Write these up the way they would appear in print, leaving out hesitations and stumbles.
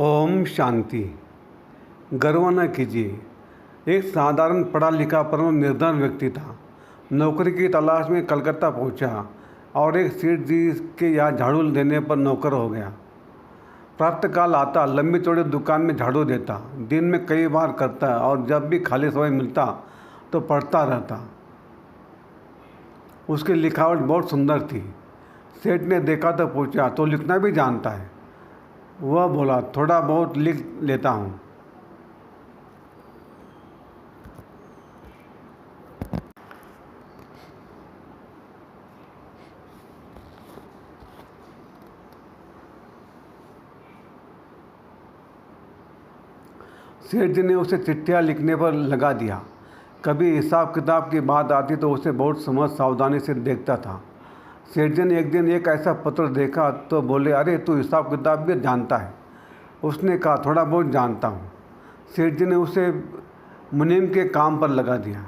ओम शांति। गर्व न कीजिए। एक साधारण पढ़ा लिखा परम निर्धन व्यक्ति था। नौकरी की तलाश में कलकत्ता पहुंचा और एक सेठ जी के यहाँ झाड़ू देने पर नौकर हो गया। प्रातःकाल आता, लंबी चौड़ी दुकान में झाड़ू देता, दिन में कई बार करता और जब भी खाली समय मिलता तो पढ़ता रहता। उसकी लिखावट बहुत सुंदर थी। सेठ ने देखा तो पूछा, तो लिखना भी जानता है? वह बोला, थोड़ा बहुत लिख लेता हूँ। सेठ जी ने उसे चिट्ठियाँ लिखने पर लगा दिया। कभी हिसाब किताब की बात आती तो उसे बहुत समझ सावधानी से देखता था। सेठ जी ने एक दिन एक ऐसा पत्र देखा तो बोले, अरे तू हिसाब किताब भी जानता है? उसने कहा, थोड़ा बहुत जानता हूँ। सेठ जी ने उसे मुनीम के काम पर लगा दिया।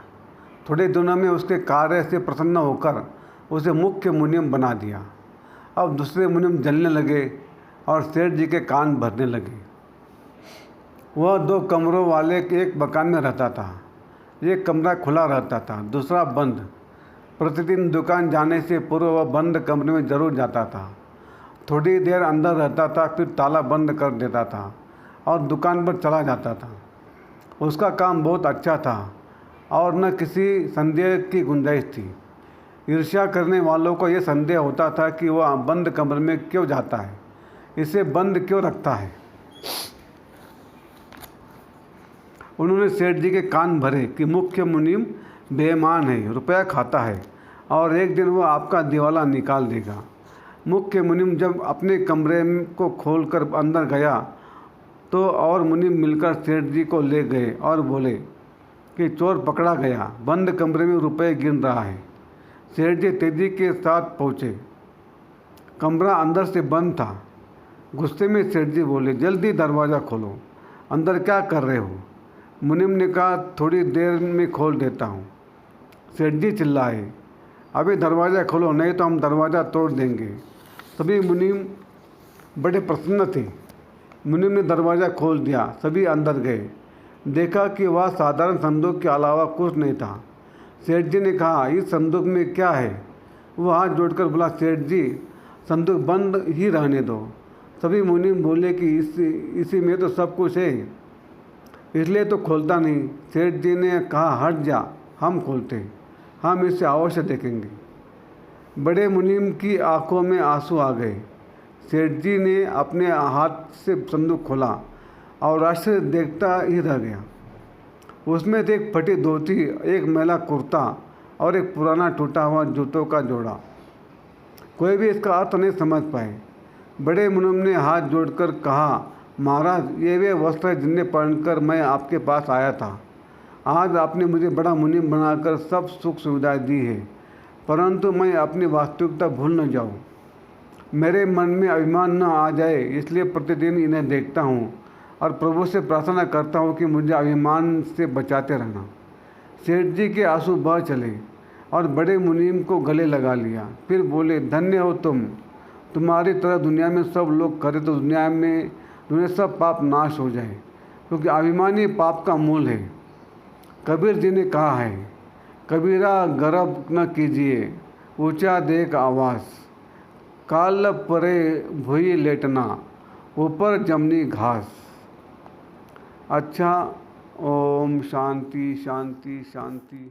थोड़े दिनों में उसके कार्य से प्रसन्न होकर उसे मुख्य मुनीम बना दिया। अब दूसरे मुनीम जलने लगे और सेठ जी के कान भरने लगे। वह 2 कमरों वाले एक मकान में रहता था। एक कमरा खुला रहता था, दूसरा बंद। प्रतिदिन दुकान जाने से पूर्व वह बंद कमरे में जरूर जाता था। थोड़ी देर अंदर रहता था, फिर ताला बंद कर देता था और दुकान पर चला जाता था। उसका काम बहुत अच्छा था और न किसी संदेह की गुंजाइश थी। ईर्ष्या करने वालों को यह संदेह होता था कि वह बंद कमरे में क्यों जाता है, इसे बंद क्यों रखता है। उन्होंने सेठ जी के कान भरे कि मुख्य मुनीम बेईमान है, रुपया खाता है और एक दिन वह आपका दिवाला निकाल देगा। मुख्य मुनीम जब अपने कमरे को खोलकर अंदर गया तो और मुनीम मिलकर सेठ जी को ले गए और बोले कि चोर पकड़ा गया, बंद कमरे में रुपये गिन रहा है। सेठ जी तेजी के साथ पहुँचे। कमरा अंदर से बंद था। गुस्से में सेठ जी बोले, जल्दी दरवाज़ा खोलो, अंदर क्या कर रहे हो? मुनीम ने कहा, थोड़ी देर में खोल देता हूँ। सेठ जी चिल्लाए, अभी दरवाज़ा खोलो नहीं तो हम दरवाज़ा तोड़ देंगे। सभी मुनीम बड़े प्रसन्न थे। मुनीम ने दरवाज़ा खोल दिया। सभी अंदर गए। देखा कि वह साधारण संदूक के अलावा कुछ नहीं था। सेठ जी ने कहा, इस संदूक में क्या है? वह हाथ जोड़कर बोला, सेठ जी संदूक बंद ही रहने दो। सभी मुनीम बोले कि इसी में तो सब कुछ है, इसलिए तो खोलता नहीं। सेठ जी ने कहा, हट जा, हम खोलते हैं, हम इसे अवश्य देखेंगे। बड़े मुनीम की आंखों में आंसू आ गए। सेठ जी ने अपने हाथ से संदूक खोला और आश्चर्य देखता ही रह गया। उसमें थे एक फटी धोती, एक मैला कुर्ता और एक पुराना टूटा हुआ जूतों का जोड़ा। कोई भी इसका अर्थ नहीं समझ पाए। बड़े मुनीम ने हाथ जोड़कर कहा, महाराज, ये वे वस्त्र है जिन्हें पहनकर मैं आपके पास आया था। आज आपने मुझे बड़ा मुनीम बनाकर सब सुख सुविधाएं दी है, परंतु मैं अपनी वास्तविकता भूल न जाऊं। मेरे मन में अभिमान न आ जाए, इसलिए प्रतिदिन इन्हें देखता हूँ और प्रभु से प्रार्थना करता हूँ कि मुझे अभिमान से बचाते रहना। सेठ जी के आंसू बह चले और बड़े मुनीम को गले लगा लिया। फिर बोले, धन्य हो तुम, तुम्हारी तरह दुनिया में सब लोग करें तो दुनिया सब पाप नाश हो जाए, क्योंकि अभिमानी पाप का मूल है। कबीर जी ने कहा है, कबीरा गर्व न कीजिए, ऊंचा देख आवास, काल परे भुई लेटना, ऊपर जमनी घास। अच्छा, ओम शांति शांति शांति।